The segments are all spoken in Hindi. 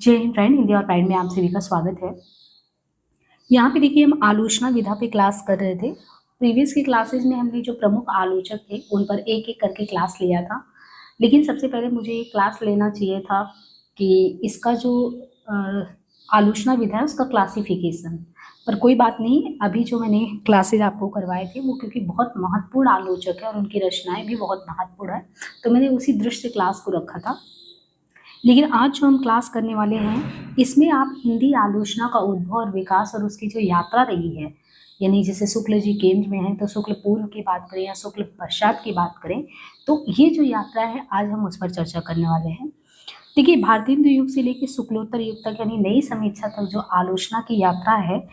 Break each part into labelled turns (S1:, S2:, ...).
S1: जय हिंद फ्रेंड, हिंदी और प्राइड में आप सभी का स्वागत है। यहाँ पे देखिए हम आलोचना विधा पे क्लास कर रहे थे। प्रीवियस की क्लासेस में हमने जो प्रमुख आलोचक थे उन पर एक-एक करके क्लास लिया था। लेकिन सबसे पहले मुझे ये क्लास लेना चाहिए था कि इसका जो अ, आलोचना विधा है उसका क्लासिफिकेशन। पर कोई बात नहीं, अभी जो मैंने क्लासेस आपको करवाए थे वो क्योंकि बहुत महत्वपूर्ण आलोचक है और उनकी रचनाएँ भी बहुत महत्वपूर्ण है, तो मैंने उसी दृष्टि से क्लास को रखा था। लेकिन आज जो हम क्लास करने वाले हैं, इसमें आप हिंदी आलोचना का उद्भव और विकास और उसकी जो यात्रा रही है, यानी जैसे शुक्ल जी केंद्र में हैं, तो शुक्ल पूर्व की बात करें या शुक्ल पश्चात की बात करें, तो ये जो यात्रा है, आज हम उस पर चर्चा करने वाले हैं। देखिए, भारतेंदु युग से लेके शुक्लोत्तर युग तक यानी नई समीक्षा तक जो आलोचना की यात्रा है,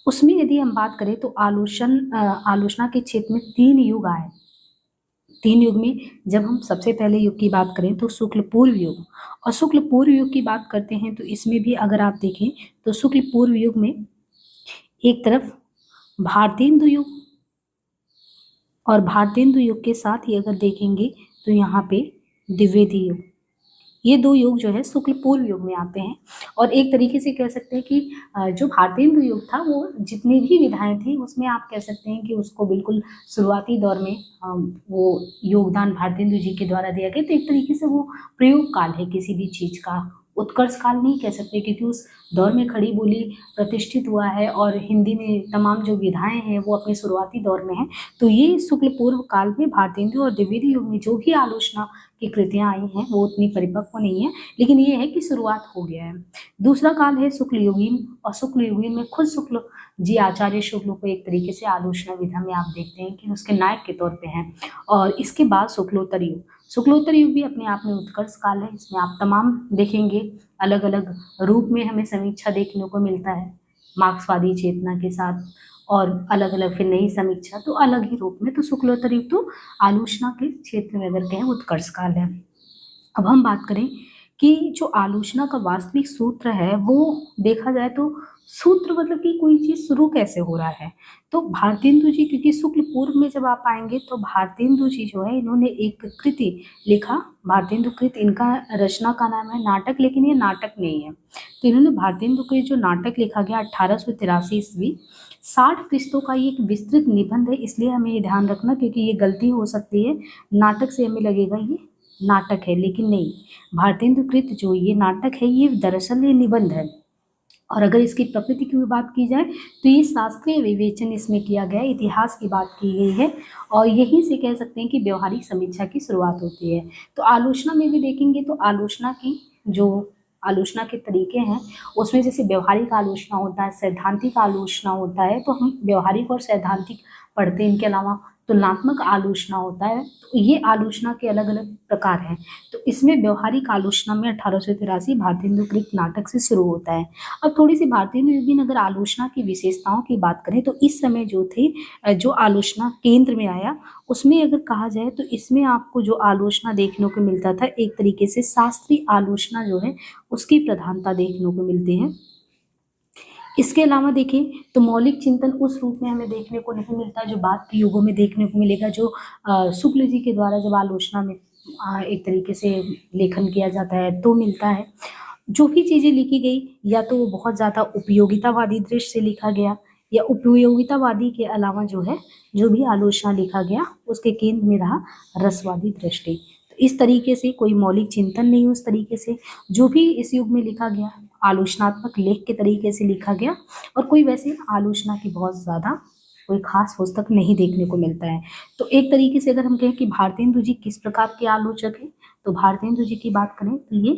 S1: उसमें यदि हम बात करें तो आलोचना के क्षेत्र में 3 युग आए। 3 युग में जब हम सबसे पहले युग की बात करें तो शुक्ल पूर्व युग और शुक्ल पूर्व युग की बात करते हैं तो इसमें भी अगर आप देखें तो शुक्ल पूर्व युग में एक तरफ भारतेंदु युग और भारतेंदु युग के साथ ही अगर देखेंगे तो यहाँ पे द्विवेदी युग, ये 2 युग जो है शुक्ल पूर्व युग में आते हैं। और एक तरीके से कह सकते हैं कि जो भारतेंदु युग था वो जितनी भी विधाएं थी उसमें आप कह सकते हैं कि उसको बिल्कुल शुरुआती दौर में वो योगदान भारतेंदु जी के द्वारा दिया गया, तो एक तरीके से वो प्रयोग काल है किसी भी चीज़ का, उत्कर्ष काल नहीं कह सकते क्योंकि उस दौर में खड़ी बोली प्रतिष्ठित हुआ है और हिंदी में तमाम जो विधाएं हैं वो अपने शुरुआती दौर में हैं। तो ये शुक्ल पूर्व काल में भारतेंदु और द्विवेदी युग में जो भी आलोचना की कृतियाँ आई हैं वो उतनी परिपक्व नहीं है, लेकिन ये है कि शुरुआत हो गया है। दूसरा काल है शुक्ल युगीन और शुक्ल युगीन में खुद शुक्ल जी आचार्य शुक्ल को एक तरीके से आलोचना विधा में आप देखते हैं कि उसके नायक के तौर पे हैं। और इसके बाद शुक्लोत्तर युग, शुक्लोत्तर युग भी अपने आप में उत्कर्ष काल है। इसमें आप तमाम देखेंगे अलग अलग रूप में हमें समीक्षा देखने को मिलता है, मार्क्सवादी चेतना के साथ और अलग अलग फिर नई समीक्षा तो अलग ही रूप में। तो शुक्लोत्तर युग तो आलोचना के क्षेत्र में अगर कहें उत्कर्ष काल है। अब हम बात करें कि जो आलोचना का वास्तविक सूत्र है वो देखा जाए तो सूत्र मतलब कि कोई चीज़ शुरू कैसे हो रहा है, तो भारतेंदु जी क्योंकि शुक्ल पूर्व में जब आप आएंगे तो भारतेंदु जी जो है इन्होंने एक कृति लिखा, भारतेंदु कृत इनका रचना का नाम है नाटक, लेकिन ये नाटक नहीं है। तो इन्होंने भारतेंदु कृत जो नाटक लिखा गया 1883 ईस्वी, 60 पृष्ठों का ये एक विस्तृत निबंध है, इसलिए हमें ये ध्यान रखना क्योंकि ये गलती हो सकती है, नाटक से हमें लगेगा ये नाटक है, लेकिन नहीं, भारतेंदु कृत जो ये नाटक है ये दरअसल ये निबंध है। और अगर इसकी प्रकृति की भी बात की जाए तो ये शास्त्रीय विवेचन इसमें किया गया है, इतिहास की बात की गई है और यहीं से कह सकते हैं कि व्यवहारिक समीक्षा की शुरुआत होती है। तो आलोचना में भी देखेंगे तो आलोचना की जो आलोचना के तरीके हैं उसमें जैसे व्यवहारिक आलोचना होता है, सैद्धांतिक आलोचना होता है, तो हम व्यवहारिक और सैद्धांतिक पढ़ते हैं। इनके अलावा तुलनात्मक आलोचना होता है, तो ये आलोचना के अलग अलग प्रकार हैं। तो इसमें व्यवहारिक आलोचना में 1883 भारतेंदु कृत नाटक से शुरू होता है। अब थोड़ी सी भारतेंदु युगीन अगर आलोचना की विशेषताओं की बात करें तो इस समय जो थे जो आलोचना केंद्र में आया उसमें अगर कहा जाए तो इसमें आपको जो आलोचना देखने को मिलता था एक तरीके से शास्त्रीय आलोचना जो है उसकी प्रधानता देखने को मिलती है। इसके अलावा देखें तो मौलिक चिंतन उस रूप में हमें देखने को नहीं मिलता जो बाद के युगों में देखने को मिलेगा, जो शुक्ल जी के द्वारा जब आलोचना में एक तरीके से लेखन किया जाता है तो मिलता है। जो भी चीज़ें लिखी गई या तो वो बहुत ज़्यादा उपयोगितावादी दृष्टि से लिखा गया या उपयोगितावादी के अलावा जो है जो भी आलोचना लिखा गया उसके केंद्र में रहा रसवादी दृष्टि। तो इस तरीके से कोई मौलिक चिंतन नहीं, उस तरीके से जो भी इस युग में लिखा गया आलोचनात्मक लेख के तरीके से लिखा गया और कोई वैसे आलोचना की बहुत ज़्यादा कोई खास पुस्तक नहीं देखने को मिलता है। तो एक तरीके से अगर हम कहें कि भारतेंदु जी किस प्रकार के आलोचक हैं, तो भारतेंदु जी की बात करें तो ये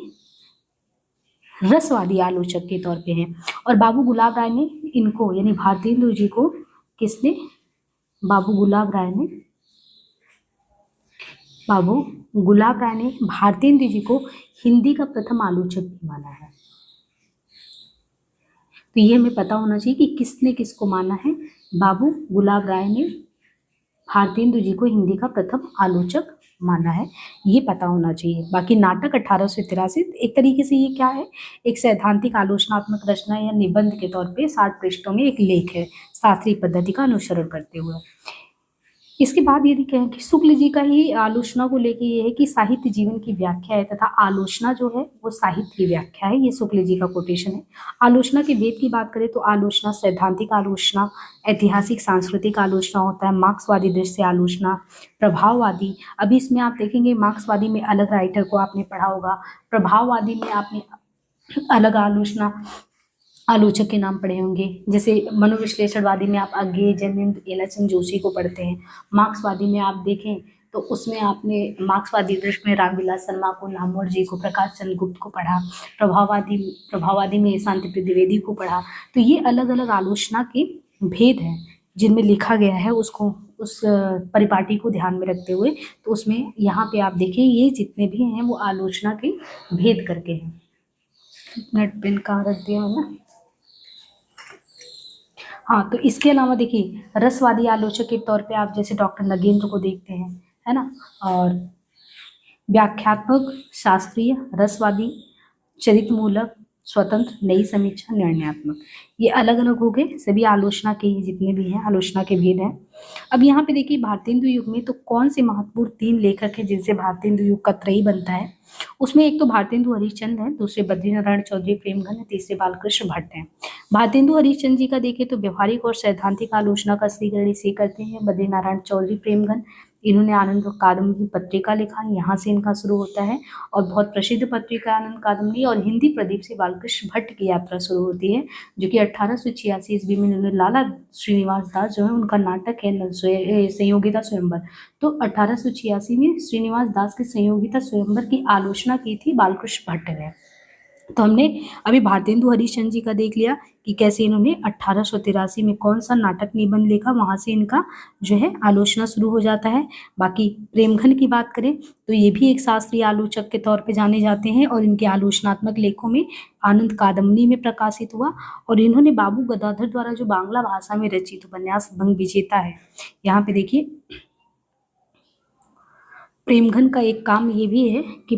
S1: रसवादी आलोचक के तौर पे हैं। और बाबू गुलाब राय ने इनको यानी भारतेंदु जी को किसने, बाबू गुलाब राय ने बाबू गुलाब राय ने भारतेंदु जी को हिंदी का प्रथम आलोचक भी माना है। तो ये हमें पता होना चाहिए कि किसने किसको माना है। बाबू गुलाब राय ने भारतेंदु जी को हिंदी का प्रथम आलोचक माना है, ये पता होना चाहिए। बाकी नाटक 1883 एक तरीके से ये क्या है, एक सैद्धांतिक आलोचनात्मक रचना या निबंध के तौर पे 60 पृष्ठों में एक लेख है शास्त्रीय पद्धति का अनुसरण करते हुए। इसके बाद यदि कहें कि शुक्ल जी का ही आलोचना को लेके ये है कि साहित्य जीवन की व्याख्या है तथा आलोचना जो है वो साहित्य की व्याख्या है। ये शुक्ल जी का कोटेशन है। आलोचना के भेद की बात करें तो आलोचना सैद्धांतिक आलोचना, ऐतिहासिक सांस्कृतिक आलोचना होता है, मार्क्सवादी दृष्टि से आलोचना, प्रभाववादी। अभी इसमें आप देखेंगे मार्क्सवादी में अलग राइटर को आपने पढ़ा होगा, प्रभाववादी में आपने अलग आलोचना आलोचक के नाम पढ़े होंगे। जैसे मनोविश्लेषणवादी में आप अज्ञेय, जयमिंद, एलाचंद जोशी को पढ़ते हैं। मार्क्सवादी में आप देखें तो उसमें आपने मार्क्सवादी दृष्टि में रामविलास शर्मा को, नामवर जी को, प्रकाश चंद्र गुप्त को पढ़ा। प्रभाववादी में शांति द्विवेदी को पढ़ा। तो ये अलग अलग आलोचना के भेद हैं जिनमें लिखा गया है उसको, उस परिपाटी को ध्यान में रखते हुए। तो उसमें यहाँ पे आप देखिए ये जितने भी हैं वो आलोचना के भेद करके हैं। नेट पेन कहाँ रख दिया है ना। हाँ, तो इसके अलावा देखिए रसवादी आलोचक के तौर पे आप जैसे डॉक्टर नगेंद्र को देखते हैं, है ना। और व्याख्यात्मक, शास्त्रीय, रसवादी, चरित्रमूलक, स्वतंत्र, नई समीक्षा, निर्णयात्मक, ये अलग अलग हो गए। सभी आलोचना के ही जितने भी हैं आलोचना के भेद हैं। अब यहाँ पे देखिए भारतेंदु युग में तो कौन से महत्वपूर्ण 3 लेखक हैं जिनसे भारतेंदु युग का त्रयी बनता है। उसमें एक तो भारतेंदु हरिश्चंद्र है, दूसरे बद्रीनारायण चौधरी प्रेमगन है, तीसरे बालकृष्ण भट्ट हैं। भारतेंदु हरिश्चंद्र जी का देखें तो व्यवहारिक और सैद्धांतिक आलोचना का श्रीकरण इसे करते हैं। बद्रीनारायण चौधरी प्रेमगन, इन्होंने आनंद कादम्बरी पत्रिका लिखा, यहाँ से इनका शुरू होता है। और बहुत प्रसिद्ध पत्रिका आनंद कादम्बरी, और हिंदी प्रदीप से बालकृष्ण भट्ट की यात्रा शुरू होती है, जो कि 1886 ईस्वी में इन्होंने लाला श्रीनिवास दास जो है उनका नाटक है संयोगिता स्वयंवर। तो 1886 में श्रीनिवास दास के संयोगिता स्वयंवर की आलोचना की थी बालकृष्ण भट्ट ने। तो हमने अभी भारतेंदु हरिश्चंद्र जी का देख लिया कि कैसे इन्होंने 1883 में कौन सा नाटक निबंध लिखा, वहां से इनका जो है आलोचना शुरू हो जाता है। बाकी प्रेमघन की बात करें तो ये भी एक शास्त्रीय आलोचक के तौर पे जाने जाते हैं, और इनके आलोचनात्मक लेखों में आनंद कादम्बरी में प्रकाशित हुआ। और इन्होंने बाबू गदाधर द्वारा जो बांग्ला भाषा में रचित उपन्यास बंग विजेता है, यहाँ पे देखिए प्रेमघन का एक काम ये भी है कि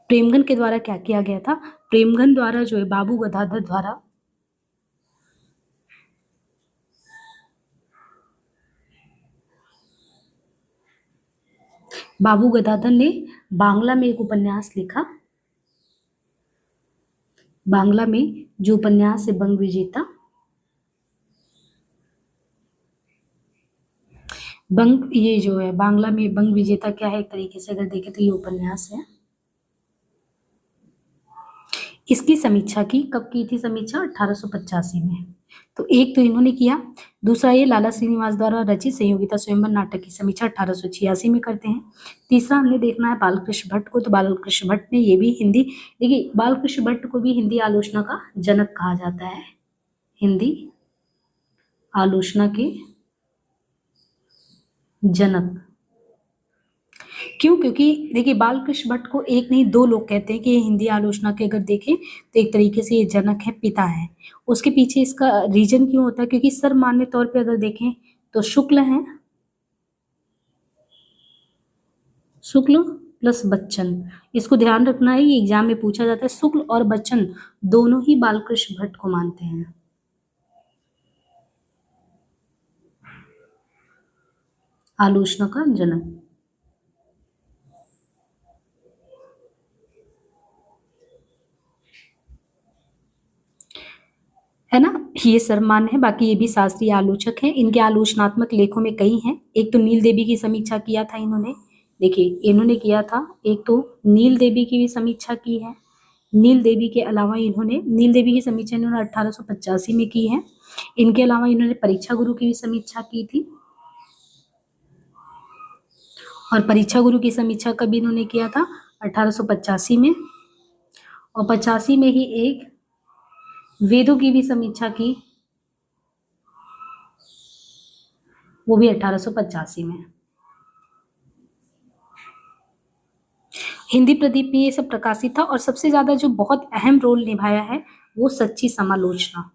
S1: प्रेमगन के द्वारा क्या किया गया था, प्रेमगन द्वारा जो है बाबू गदाधर द्वारा बाबू गदाधर ने बांग्ला में एक उपन्यास लिखा। बांग्ला में जो उपन्यास है बंग विजेता, बंग, ये जो है बांग्ला में बंग विजेता क्या है, एक तरीके से अगर देखें तो ये उपन्यास है। इसकी समीक्षा की कब की थी समीक्षा, 1885 में। तो एक तो इन्होंने किया, दूसरा ये लाला श्रीनिवास द्वारा रचित संयोगिता स्वयंवर नाटक की समीक्षा 1886 में करते हैं। तीसरा हमने देखना है बालकृष्ण भट्ट को। तो बालकृष्ण भट्ट ने ये भी हिंदी, देखिए बालकृष्ण भट्ट को भी हिंदी आलोचना का जनक कहा जाता है, हिंदी आलोचना के जनक। क्यों? क्योंकि देखिए बालकृष्ण भट्ट को एक नहीं 2 लोग कहते हैं कि ये हिंदी आलोचना के अगर देखें तो एक तरीके से ये जनक है, पिता है। उसके पीछे इसका रीजन क्यों होता है, क्योंकि सर्वमान्य तौर पे अगर देखें तो शुक्ल है, शुक्ल प्लस बच्चन, इसको ध्यान रखना है, ये एग्जाम में पूछा जाता है। शुक्ल और बच्चन दोनों ही बालकृष्ण भट्ट को मानते हैं। आलोचना का जनक है ना, ये सर्वमान्य है। बाकी ये भी शास्त्रीय आलोचक हैं। इनके आलोचनात्मक लेखों में कई हैं। एक तो नील देवी की समीक्षा किया था इन्होंने, देखिए इन्होंने किया था, एक तो नील देवी की भी समीक्षा की है। नील देवी के अलावा इन्होंने, नील देवी की समीक्षा इन्होंने 1885 में की है। इनके अलावा इन्होंने परीक्षा गुरु की भी समीक्षा की थी, और परीक्षा गुरु की समीक्षा कब इन्होंने किया था, 1885 में। और 85 में ही एक वेदों की भी समीक्षा की, वो भी 1885 में। हिंदी प्रदीप में ये सब प्रकाशित था। और सबसे ज्यादा जो बहुत अहम रोल निभाया है वो सच्ची समालोचना,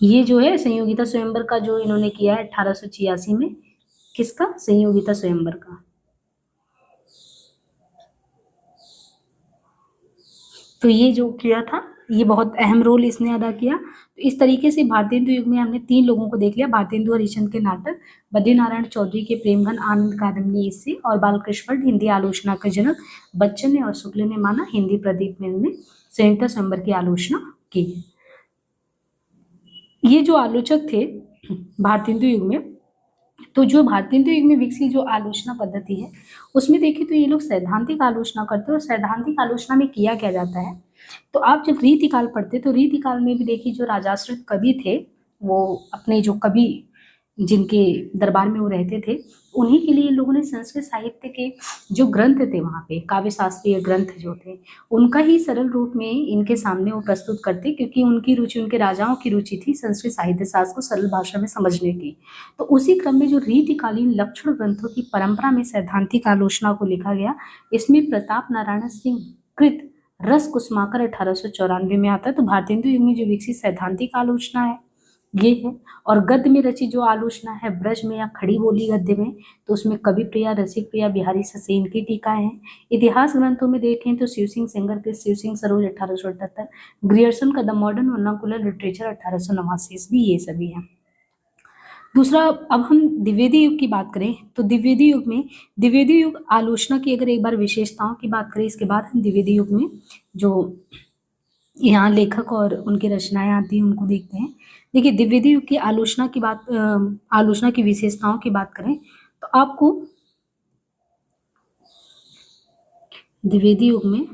S1: ये जो है संयोगिता स्वयंवर का जो इन्होंने किया है 1886 में, किसका, संयोगिता स्वयंवर का। तो ये जो किया था, ये बहुत अहम रोल इसने अदा किया। तो इस तरीके से भारतेंदु युग में हमने 3 लोगों को देख लिया, भारतेंदु हरिश्चंद्र के नाटक, बद्रीनारायण चौधरी के प्रेमघन आनंद कादम्बनी इससे, और बालकृष्ण भट्ट हिंदी आलोचना के जनक, बच्चन ने और शुक्ल ने माना हिंदी प्रदीप में ने संयुक्त स्वयंवर की आलोचना की। ये जो आलोचक थे भारतेंदु युग में, तो जो भारतेंदु युग में विकसित जो आलोचना पद्धति है, उसमें देखें तो ये लोग सैद्धांतिक आलोचना करते हैं। और सैद्धांतिक आलोचना में किया क्या जाता है, तो आप जब रीतिकाल पढ़ते तो रीतिकाल में भी देखिए जो राजाश्रित कवि थे, वो अपने जो कवि जिनके दरबार में वो रहते थे, उन्हीं के लिए लोगों ने संस्कृत साहित्य के जो ग्रंथ थे वहाँ पे, काव्य शास्त्रीय ग्रंथ जो थे, उनका ही सरल रूप में इनके सामने वो प्रस्तुत करते, क्योंकि उनकी रुचि, उनके राजाओं की रुचि थी संस्कृत साहित्य शास्त्र को सरल भाषा में समझने की। तो उसी क्रम में जो रीतिकालीन लक्षण ग्रंथों की परंपरा में सैद्धांतिक आलोचना को लिखा गया, इसमें प्रताप नारायण सिंह कृत रस कुसुमाकर 1894 में आता है। तो भारतेंदु युग में जो विकसित सैद्धांतिक आलोचना है ये है। और गद्य में रची जो आलोचना है ब्रज में या खड़ी बोली गद्य में, तो उसमें कवि प्रिया, रसिक प्रिया, बिहारी ससेन की टीकाएं हैं। इतिहास ग्रंथों में देखें तो शिव सिंह सेंगर के शिव सिंह सरोज 1878, ग्रियर्सन का द मॉडर्न वर्नाकुलर लिटरेचर 1889, भी ये सभी हैं। दूसरा, अब हम द्विवेदी युग की बात करें तो द्विवेदी युग में, द्विवेदी युग आलोचना की अगर एक बार विशेषताओं की बात करें, इसके बाद हम द्विवेदी युग में जो यहाँ लेखक और उनकी रचनाएं आती हैं उनको देखते हैं। देखिए द्विवेदी युग की आलोचना की बात, आलोचना की विशेषताओं की बात करें तो आपको द्विवेदी युग में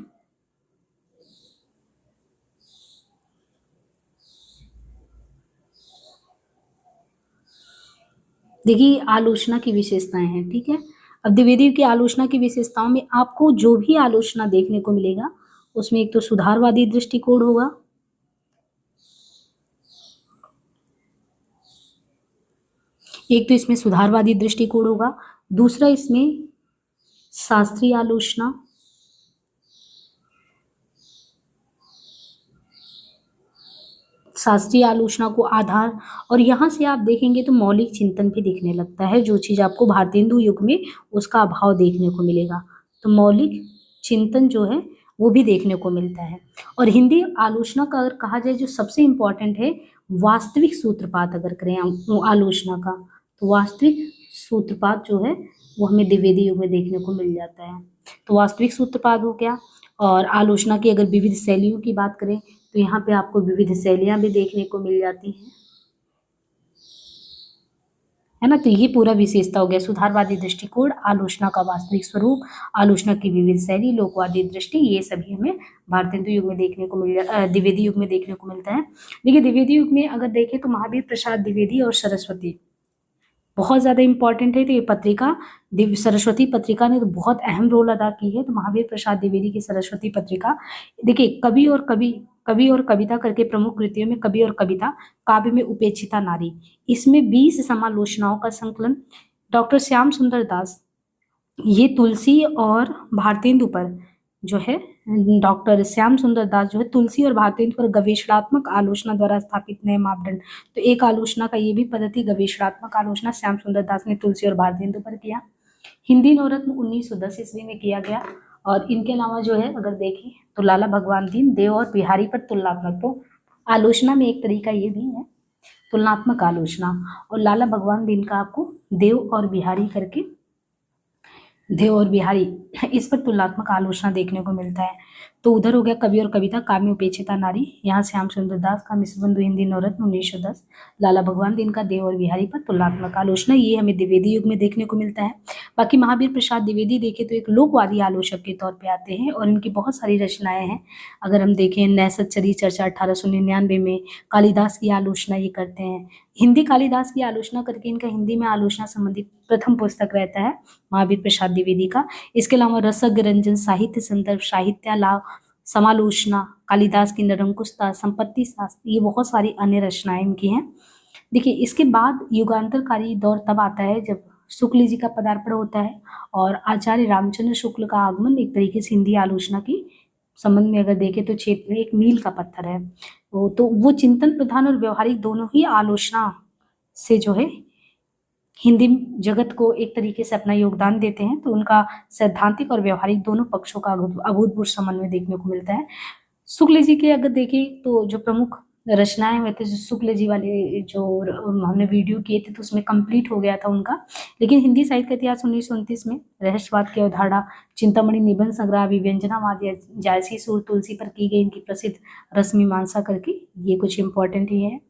S1: देखिए आलोचना की विशेषताएं हैं, ठीक है। अब द्विवेदी युग की आलोचना की विशेषताओं में आपको जो भी आलोचना देखने को मिलेगा उसमें एक तो सुधारवादी दृष्टिकोण होगा, एक तो इसमें सुधारवादी दृष्टिकोण होगा, दूसरा इसमें शास्त्रीय आलोचना, शास्त्रीय आलोचना को आधार, और यहाँ से आप देखेंगे तो मौलिक चिंतन भी दिखने लगता है। जो चीज़ आपको भारतेंदु युग में उसका अभाव देखने को मिलेगा, तो मौलिक चिंतन जो है वो भी देखने को मिलता है। और हिंदी आलोचना का अगर कहा जाए जो सबसे इम्पोर्टेंट है, वास्तविक सूत्रपात अगर करें आलोचना का, तो वास्तविक सूत्रपात जो है वो हमें द्विवेदी युग में देखने को मिल जाता है। तो वास्तविक सूत्रपात हो गया। और आलोचना की अगर विविध शैलियों की बात करें तो यहाँ पे आपको विविध शैलियां भी देखने को मिल जाती हैं, है ना। तो ये पूरा विशेषता हो गया, सुधारवादी दृष्टिकोण, आलोचना का वास्तविक स्वरूप, आलोचना की विविध शैली, लोकवादी दृष्टि, ये सभी हमें भारतेंदु युग में देखने को द्विवेदी युग में देखने को मिलता है। देखिए द्विवेदी युग में अगर देखें तो महावीर प्रसाद द्विवेदी और सरस्वती बहुत ज़्यादा इंपॉर्टेंट है। तो ये पत्रिका दिव्य सरस्वती पत्रिका ने तो बहुत अहम रोल अदा की है। तो महावीर प्रसाद द्विवेदी की सरस्वती पत्रिका, देखिए कवि और कविता करके प्रमुख कृतियों में कवि और कविता, काव्य में उपेक्षिता नारी, इसमें 20 समालोचनाओं का संकलन। डॉक्टर श्याम सुंदर दास ये तुलसी और भारतेंदु पर जो है, डॉक्टर श्याम सुंदर दास जो है तुलसी और भारतेंदु पर गवेषणात्मक आलोचना द्वारा स्थापित नए मापदंड। तो एक आलोचना का ये भी पद्धति, गवेषणात्मक आलोचना श्याम सुंदर दास ने तुलसी और भारतेंदु पर किया। हिंदी नवरत्न 1910 ईस्वी में किया गया। और इनके अलावा जो है अगर देखें तो लाला भगवान दीन, देव और बिहारी पर तुलनात्मक, तो आलोचना में एक तरीका ये भी है तुलनात्मक आलोचना। और लाला भगवान दीन का आपको देव और बिहारी करके, देव और बिहारी, इस पर तुलनात्मक आलोचना देखने को मिलता है। तो उधर हो गया कवि और कविता, काव्य में उपेक्षिता नारी, यहाँ श्याम सुंदर दास का मिश्र बंधु हिंदी नवरत्न 1910, लाला भगवान दीन का देव और बिहारी पर तुलनात्मक आलोचना, ये हमें द्विवेदी युग में देखने को मिलता है। बाकी महावीर प्रसाद द्विवेदी देखें तो एक लोकवादी आलोचक के तौर पे आते हैं और इनकी बहुत सारी रचनाएं हैं। अगर हम देखें नैसच्चरी चर्चा 1899 में, कालिदास की आलोचना ये करते हैं। हिंदी कालिदास की आलोचना करके इनका हिंदी में आलोचना संबंधी प्रथम पुस्तक रहता है महावीर प्रसाद द्विवेदी का। इसके अलावा रसज्ञ रंजन, साहित्य संदर्भ, साहित्यालाप, समालोचना, कालिदास की निरंकुशता, संपत्ति शास्त्र, ये बहुत सारी अन्य रचनाएं इनकी हैं। देखिए इसके बाद युगांतरकारी दौर तब आता है जब शुक्ल जी का पदार्पण होता है और आचार्य रामचंद्र शुक्ल का आगमन एक तरीके से हिंदी आलोचना की संबंध में अगर देखें तो क्षेत्र में एक मील का पत्थर है। तो वो चिंतन प्रधान और व्यवहारिक दोनों ही आलोचना से जो है हिंदी जगत को एक तरीके से अपना योगदान देते हैं। तो उनका सैद्धांतिक और व्यवहारिक दोनों पक्षों का अभूतपूर्व समन्वय देखने को मिलता है। शुक्ल जी के अगर देखें तो जो प्रमुख रचनाएं हुए थे, जो शुक्ल जी वाले जो हमने वीडियो किए थे तो उसमें कंप्लीट हो गया था उनका। लेकिन हिंदी साहित्य का इतिहास 1929 में रहस्यवाद की अवधारणा, चिंतामणि निबंध संग्रह, अभिव्यंजनावाद या जायसी सूर तुलसी पर की गई इनकी प्रसिद्ध रस मीमांसा करके, ये कुछ इंपॉर्टेंट ही है।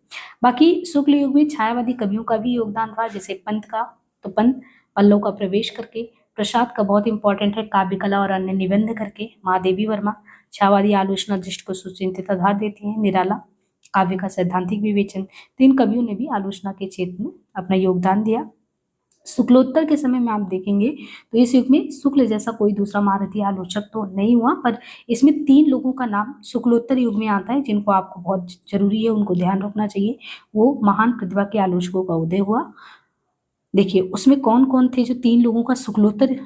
S1: बाकी शुक्ल युग में छायावादी कवियों का भी योगदान रहा, जैसे पंत का, तो पंत पल्लव का प्रवेश करके, प्रसाद का बहुत इंपॉर्टेंट है काव्य कला और अन्य निबंध करके, महादेवी वर्मा छायावादी आलोचना दृष्टि को सुचिंतित आधार देती है, निराला काव्य का सैद्धांतिक विवेचन। तो इन कवियों ने भी आलोचना के क्षेत्र में अपना योगदान दिया। शुक्लोत्तर के समय में आप देखेंगे तो इस युग में शुक्ल जैसा कोई दूसरा महारथी आलोचक तो नहीं हुआ, पर इसमें 3 लोगों का नाम शुक्लोत्तर युग में आता है जिनको आपको बहुत जरूरी है, उनको ध्यान रखना चाहिए। वो महान प्रतिभा के आलोचकों का उदय हुआ। देखिए उसमें कौन कौन थे जो 3 लोगों का शुक्लोत्तर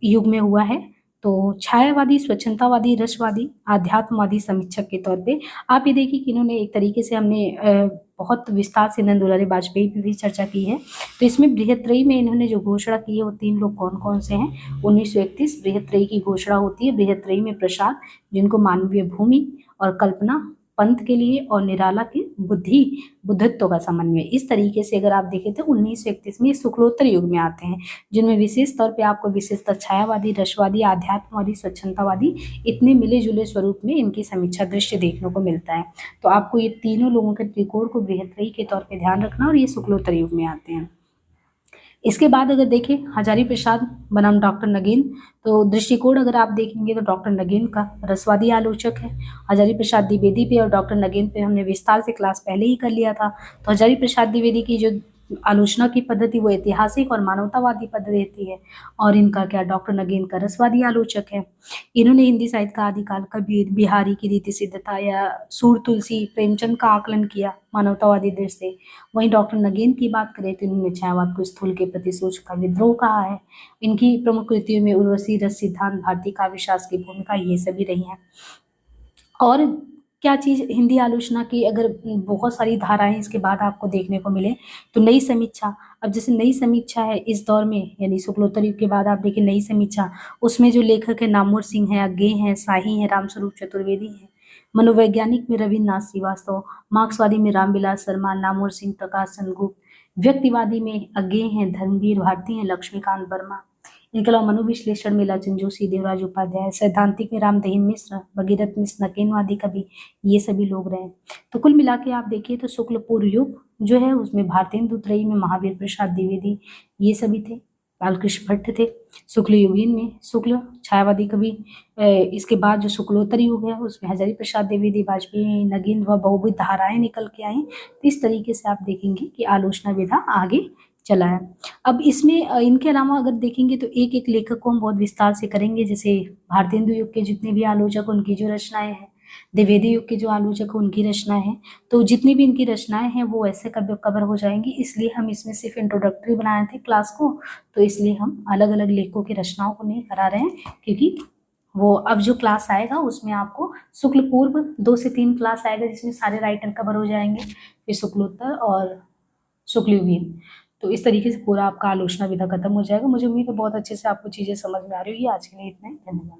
S1: युग में हुआ है, तो छायावादी, स्वच्छंदतावादी, रसवादी, आध्यात्मवादी समीक्षक के तौर पे आप ये देखिए कि इन्होंने एक तरीके से हमने बहुत विस्तार से नंद दुलारी वाजपेयी पे भी चर्चा की है। तो इसमें बृहत्त्रयी में इन्होंने जो घोषणा की है वो 3 लोग कौन कौन से हैं। 1931 बृहत्त्रयी की घोषणा होती है। बृहत्त्रयी में प्रसाद, जिनको मानवीय भूमि और कल्पना, पंथ के लिए, और निराला की बुद्धि, बुद्धत्व का समन्वय। इस तरीके से अगर आप देखें तो 1931 में शुक्लोत्तर युग में आते हैं, जिनमें विशेष तौर पे आपको विशेषतः छायावादी, रसवादी, आध्यात्मवादी, स्वच्छंदतावादी, इतने मिले जुले स्वरूप में इनकी समीक्षा दृश्य देखने को मिलता है। तो आपको ये तीनों लोगों के त्रिकोण को बृहत्त्रयी के तौर पे ध्यान रखना, और ये शुक्लोत्तर युग में आते हैं। इसके बाद अगर देखें हजारी प्रसाद बनाम डॉक्टर नगेन, तो दृष्टिकोण अगर आप देखेंगे तो डॉक्टर नगेन का रसवादी आलोचक है। हजारी प्रसाद द्विवेदी पे और डॉक्टर नगेन पे हमने विस्तार से क्लास पहले ही कर लिया था। तो हजारी प्रसाद द्विवेदी की जो आलोचना की पद्धति वो ऐतिहासिक और मानवतावादी पद्धति है, और इनका क्या डॉक्टर नगेन का रसवादी आलोचक है। इन्होंने हिंदी साहित्य का आदिकाल कबीर, बिहारी की रीति सिद्धता या सूर तुलसी, प्रेमचंद का आकलन किया मानवतावादी दृष्टि से। वहीं डॉक्टर नगेन की बात करें तो इन्होंने छायावाद को स्थूल के प्रति सोच का विद्रोह कहा है। इनकी प्रमुख कृतियों में उर्वशी, रस सिद्धांत, भारतीय काव्यशास्त्र की भूमिका, ये सभी रही हैं। और क्या चीज़ हिंदी आलोचना की अगर बहुत सारी धाराएं इसके बाद आपको देखने को मिले, तो नई समीक्षा। अब जैसे नई समीक्षा है इस दौर में, यानी शुक्लोत्तर युग के बाद आप देखिए नई समीक्षा, उसमें जो लेखक है नामवर सिंह है, अज्ञे हैं, शाही है, रामस्वरूप चतुर्वेदी है। मनोवैज्ञानिक में रविन्द्रनाथ श्रीवास्तव, मार्क्सवादी में रामविलास शर्मा, नामवर सिंह, प्रकाश चंद्र गुप्त, व्यक्तिवादी में अज्ञे हैं, धर्मवीर भारती हैं, लक्ष्मीकांत वर्मा। इनके अलावा मनोविश्लेषण में लाचन जोशी, देवराज उपाध्याय, सैद्धांतिक में रामदहीन मिश्र, भगीरथ मिश्र, नकेनवादी कवि, ये सभी लोग रहे। तो कुल मिला के आप देखिए तो शुक्ल पूर्व युग जो है उसमें भारतेंदु त्रयी में महावीर प्रसाद द्विवेदी, ये सभी थे। बालकृष्ण भट्ट थे। शुक्ल युगीन में शुक्ल छायावादी कवि। इसके बाद जो शुक्लोत्तर युग है उसमें हजारी प्रसाद द्विवेदी, वाजपेयी, नगेंद्र व बहुविध धाराएं निकल के आई। तो इस तरीके से आप देखेंगे कि आलोचना विधा आगे चला है। अब इसमें इनके अलावा अगर देखेंगे तो एक एक लेखक को हम बहुत विस्तार से करेंगे, जैसे भारतेंदु युग के जितने भी आलोचक उनकी जो रचनाएं हैं, द्विवेदी युग के जो आलोचक हैं उनकी रचनाएं हैं, तो जितनी भी इनकी रचनाएं हैं वो ऐसे कवर हो जाएंगी। इसलिए हम इसमें सिर्फ इंट्रोडक्टरी बनाए थे क्लास को, तो इसलिए हम अलग अलग लेखकों की रचनाओं को नहीं करा रहे हैं, क्योंकि वो अब जो क्लास आएगा उसमें आपको शुक्ल पूर्व 2 से 3 क्लास आएगा जिसमें सारे राइटर कवर हो जाएंगे, फिर शुक्लोत्तर और शुक्लयुगीन। तो इस तरीके से पूरा आपका आलोचना विधा खत्म हो जाएगा। मुझे उम्मीद है बहुत अच्छे से आपको चीज़ें समझ में आ रही होगी। आज के लिए इतना ही, धन्यवाद।